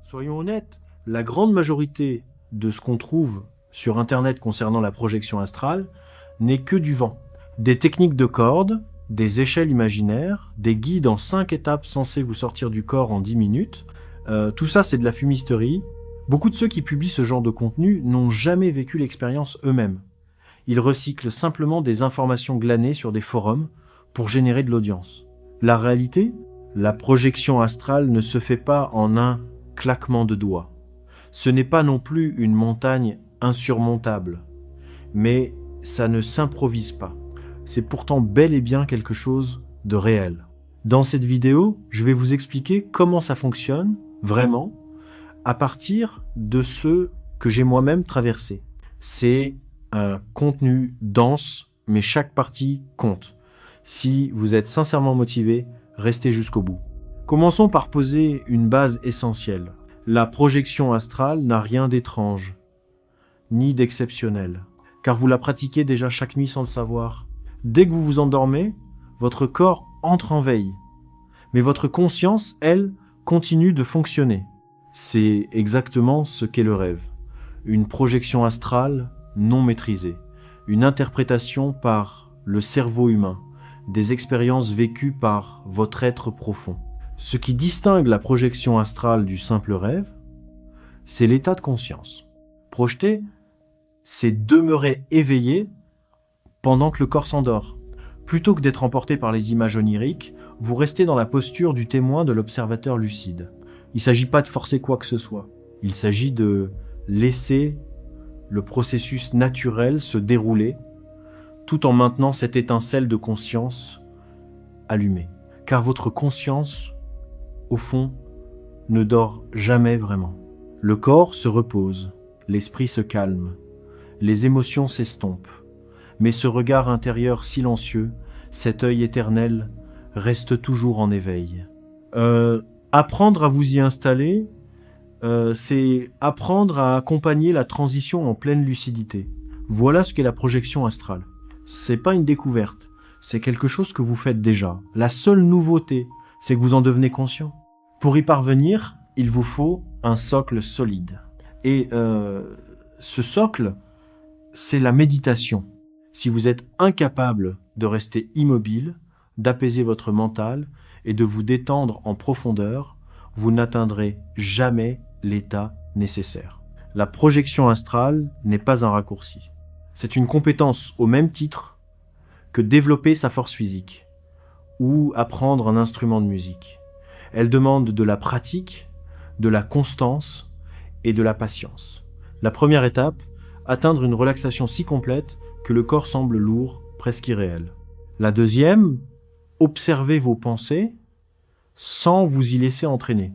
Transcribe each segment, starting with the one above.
Soyons honnêtes, la grande majorité de ce qu'on trouve sur Internet concernant la projection astrale n'est que du vent. Des techniques de cordes, des échelles imaginaires, des guides en 5 étapes censés vous sortir du corps en 10 minutes. Tout ça, c'est de la fumisterie. Beaucoup de ceux qui publient ce genre de contenu n'ont jamais vécu l'expérience eux-mêmes. Ils recyclent simplement des informations glanées sur des forums pour générer de l'audience. La réalité, la projection astrale ne se fait pas en un claquement de doigts. Ce n'est pas non plus une montagne insurmontable, mais ça ne s'improvise pas. C'est pourtant bel et bien quelque chose de réel. Dans cette vidéo, je vais vous expliquer comment ça fonctionne, vraiment, à partir de ce que j'ai moi-même traversé. C'est un contenu dense, mais chaque partie compte. Si vous êtes sincèrement motivé, restez jusqu'au bout. Commençons par poser une base essentielle. La projection astrale n'a rien d'étrange, ni d'exceptionnel, car vous la pratiquez déjà chaque nuit sans le savoir. Dès que vous vous endormez, votre corps entre en veille, mais votre conscience, elle, continue de fonctionner. C'est exactement ce qu'est le rêve. Une projection astrale non maîtrisée, une interprétation par le cerveau humain, des expériences vécues par votre être profond. Ce qui distingue la projection astrale du simple rêve, c'est l'état de conscience. Projeter, c'est demeurer éveillé pendant que le corps s'endort. Plutôt que d'être emporté par les images oniriques, vous restez dans la posture du témoin de l'observateur lucide. Il ne s'agit pas de forcer quoi que ce soit. Il s'agit de laisser le processus naturel se dérouler tout en maintenant cette étincelle de conscience allumée. Car votre conscience, au fond, ne dort jamais vraiment. Le corps se repose, l'esprit se calme, les émotions s'estompent, mais ce regard intérieur silencieux, cet œil éternel, reste toujours en éveil. Apprendre à vous y installer, c'est apprendre à accompagner la transition en pleine lucidité. Voilà ce qu'est la projection astrale. C'est pas une découverte, c'est quelque chose que vous faites déjà. La seule nouveauté, c'est que vous en devenez conscient. Pour y parvenir, il vous faut un socle solide. Et ce socle, c'est la méditation. Si vous êtes incapable de rester immobile, d'apaiser votre mental et de vous détendre en profondeur, vous n'atteindrez jamais l'état nécessaire. La projection astrale n'est pas un raccourci. C'est une compétence au même titre que développer sa force physique ou apprendre un instrument de musique. Elle demande de la pratique, de la constance et de la patience. La première étape, atteindre une relaxation si complète que le corps semble lourd, presque irréel. La deuxième, observer vos pensées sans vous y laisser entraîner.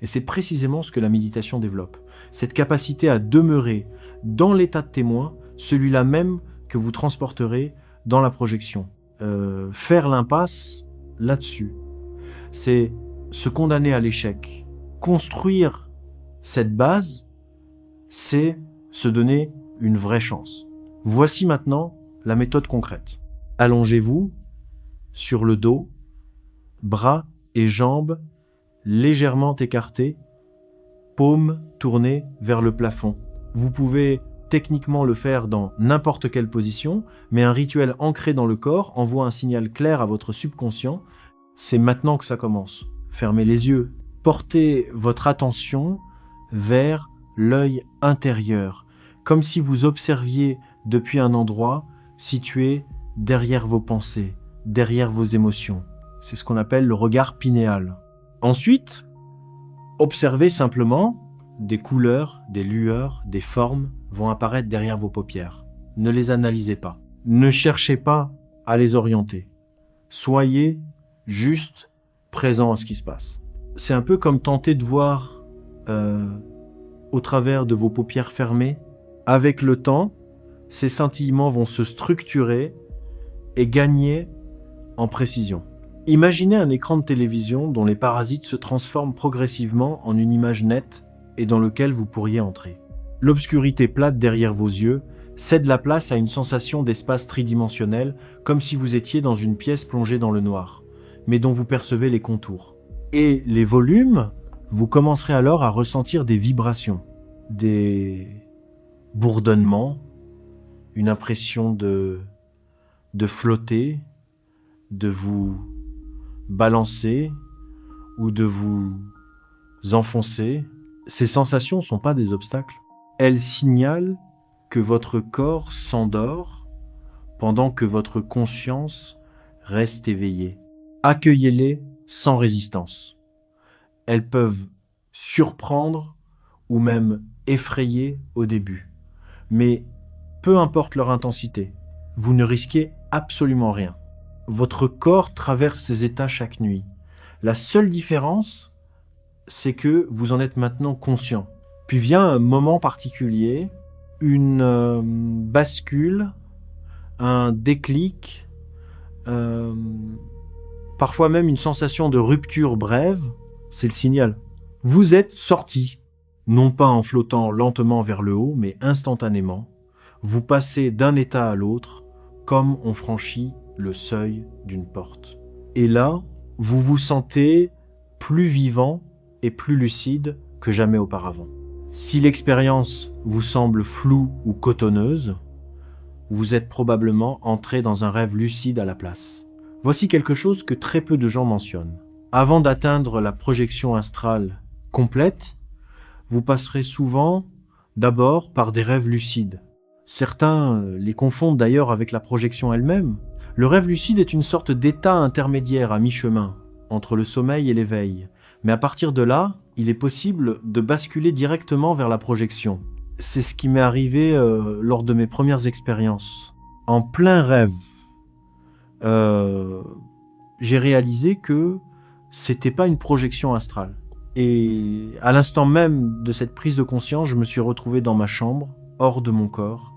Et c'est précisément ce que la méditation développe. Cette capacité à demeurer dans l'état de témoin, celui-là même que vous transporterez dans la projection. Faire l'impasse là-dessus, c'est se condamner à l'échec. Construire cette base, c'est se donner une vraie chance. Voici maintenant la méthode concrète. Allongez-vous sur le dos, bras et jambes légèrement écartés, paumes tournées vers le plafond. Vous pouvez techniquement le faire dans n'importe quelle position, mais un rituel ancré dans le corps envoie un signal clair à votre subconscient. C'est maintenant que ça commence. Fermez les yeux. Portez votre attention vers l'œil intérieur, comme si vous observiez depuis un endroit situé derrière vos pensées, derrière vos émotions. C'est ce qu'on appelle le regard pinéal. Ensuite, observez simplement des couleurs, des lueurs, des formes vont apparaître derrière vos paupières. Ne les analysez pas. Ne cherchez pas à les orienter. Soyez juste présent à ce qui se passe. C'est un peu comme tenter de voir au travers de vos paupières fermées. Avec le temps, ces scintillements vont se structurer et gagner en précision. Imaginez un écran de télévision dont les parasites se transforment progressivement en une image nette et dans lequel vous pourriez entrer. L'obscurité plate derrière vos yeux cède la place à une sensation d'espace tridimensionnel, comme si vous étiez dans une pièce plongée dans le noir, mais dont vous percevez les contours. Et les volumes Vous commencerez alors à ressentir des vibrations, des bourdonnements, une impression de flotter, de vous balancer ou de vous enfoncer. Ces sensations ne sont pas des obstacles. Elles signalent que votre corps s'endort pendant que votre conscience reste éveillée. Accueillez-les sans résistance. Elles peuvent surprendre ou même effrayer au début. Mais peu importe leur intensité, vous ne risquez absolument rien. Votre corps traverse ces états chaque nuit. La seule différence, c'est que vous en êtes maintenant conscient. Puis vient un moment particulier, une bascule, un déclic, parfois même une sensation de rupture brève, c'est le signal. Vous êtes sorti, non pas en flottant lentement vers le haut, mais instantanément. Vous passez d'un état à l'autre, comme on franchit le seuil d'une porte. Et là, vous vous sentez plus vivant et plus lucide que jamais auparavant. Si l'expérience vous semble floue ou cotonneuse, vous êtes probablement entré dans un rêve lucide à la place. Voici quelque chose que très peu de gens mentionnent. Avant d'atteindre la projection astrale complète, vous passerez souvent d'abord par des rêves lucides. Certains les confondent d'ailleurs avec la projection elle-même. Le rêve lucide est une sorte d'état intermédiaire à mi-chemin entre le sommeil et l'éveil. Mais à partir de là, il est possible de basculer directement vers la projection. C'est ce qui m'est arrivé lors de mes premières expériences. En plein rêve, j'ai réalisé que c'était pas une projection astrale. Et à l'instant même de cette prise de conscience, je me suis retrouvé dans ma chambre, hors de mon corps,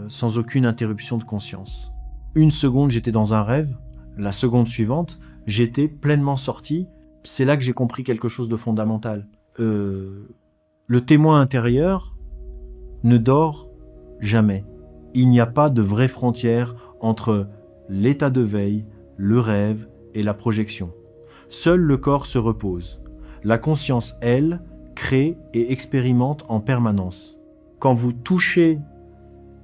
sans aucune interruption de conscience. Une seconde, j'étais dans un rêve. La seconde suivante, j'étais pleinement sorti. C'est là que j'ai compris quelque chose de fondamental. Le témoin intérieur ne dort jamais. Il n'y a pas de vraie frontière entre l'état de veille, le rêve et la projection. Seul le corps se repose. La conscience, elle, crée et expérimente en permanence. Quand vous touchez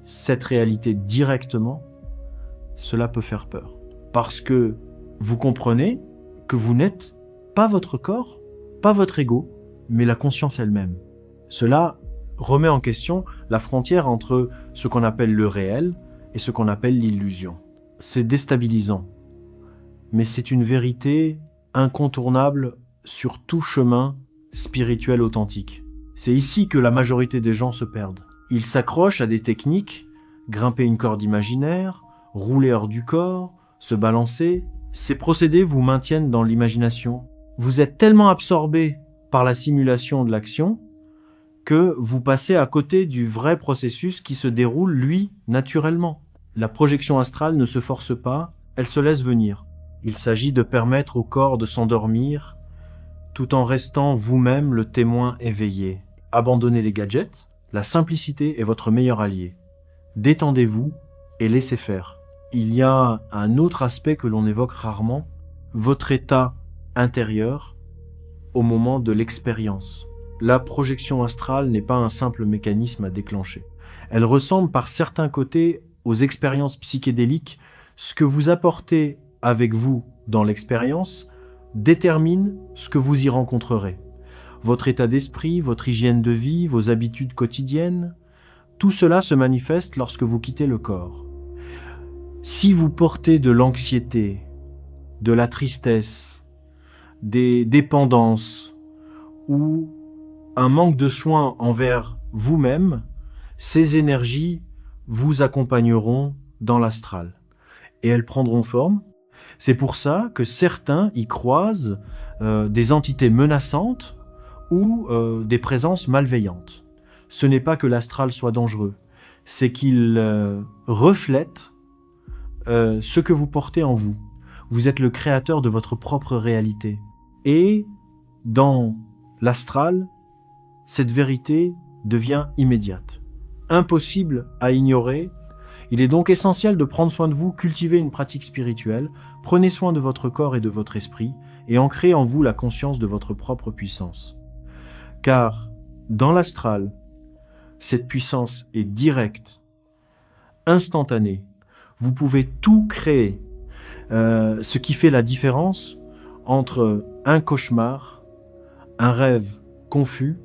cette réalité directement, cela peut faire peur. Parce que vous comprenez que vous n'êtes pas votre corps, pas votre ego, mais la conscience elle-même. Cela remet en question la frontière entre ce qu'on appelle le réel et ce qu'on appelle l'illusion. C'est déstabilisant, mais c'est une vérité incontournable sur tout chemin spirituel authentique. C'est ici que la majorité des gens se perdent. Ils s'accrochent à des techniques, grimper une corde imaginaire, rouler hors du corps, se balancer. Ces procédés vous maintiennent dans l'imagination. Vous êtes tellement absorbé par la simulation de l'action que vous passez à côté du vrai processus qui se déroule, lui, naturellement. La projection astrale ne se force pas, elle se laisse venir. Il s'agit de permettre au corps de s'endormir tout en restant vous-même le témoin éveillé. Abandonnez les gadgets, la simplicité est votre meilleur allié. Détendez-vous et laissez faire. Il y a un autre aspect que l'on évoque rarement, votre état intérieur au moment de l'expérience. La projection astrale n'est pas un simple mécanisme à déclencher. Elle ressemble par certains côtés aux expériences psychédéliques. Ce que vous apportez avec vous dans l'expérience détermine ce que vous y rencontrerez. Votre état d'esprit, votre hygiène de vie, vos habitudes quotidiennes, tout cela se manifeste lorsque vous quittez le corps. Si vous portez de l'anxiété, de la tristesse, des dépendances ou un manque de soin envers vous-même, ces énergies vous accompagneront dans l'astral et elles prendront forme. C'est pour ça que certains y croisent des entités menaçantes ou des présences malveillantes. Ce n'est pas que l'astral soit dangereux, c'est qu'il reflète ce que vous portez en vous. Vous êtes le créateur de votre propre réalité. Et dans l'astral, cette vérité devient immédiate. Impossible à ignorer. Il est donc essentiel de prendre soin de vous, cultiver une pratique spirituelle, prenez soin de votre corps et de votre esprit, et ancrez en vous la conscience de votre propre puissance. Car dans l'astral, cette puissance est directe, instantanée. Vous pouvez tout créer. Ce qui fait la différence entre un cauchemar, un rêve confus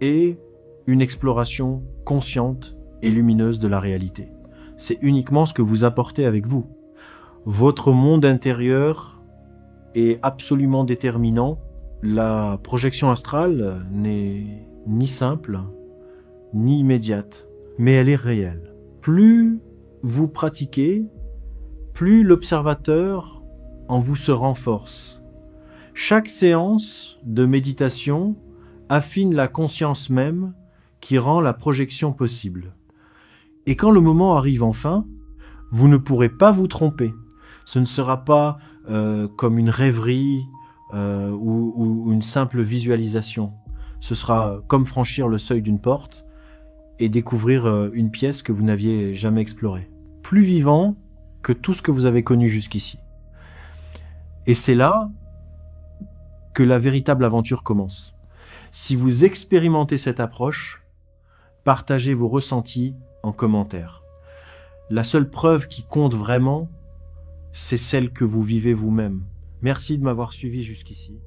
et une exploration consciente et lumineuse de la réalité. C'est uniquement ce que vous apportez avec vous. Votre monde intérieur est absolument déterminant. La projection astrale n'est ni simple, ni immédiate, mais elle est réelle. Plus vous pratiquez, plus l'observateur en vous se renforce. Chaque séance de méditation affine la conscience même qui rend la projection possible. Et quand le moment arrive enfin, vous ne pourrez pas vous tromper. Ce ne sera pas comme une rêverie ou une simple visualisation. Ce sera comme franchir le seuil d'une porte et découvrir une pièce que vous n'aviez jamais explorée. Plus vivant que tout ce que vous avez connu jusqu'ici. Et c'est là que la véritable aventure commence. Si vous expérimentez cette approche, partagez vos ressentis en commentaire. La seule preuve qui compte vraiment, c'est celle que vous vivez vous-même. Merci de m'avoir suivi jusqu'ici.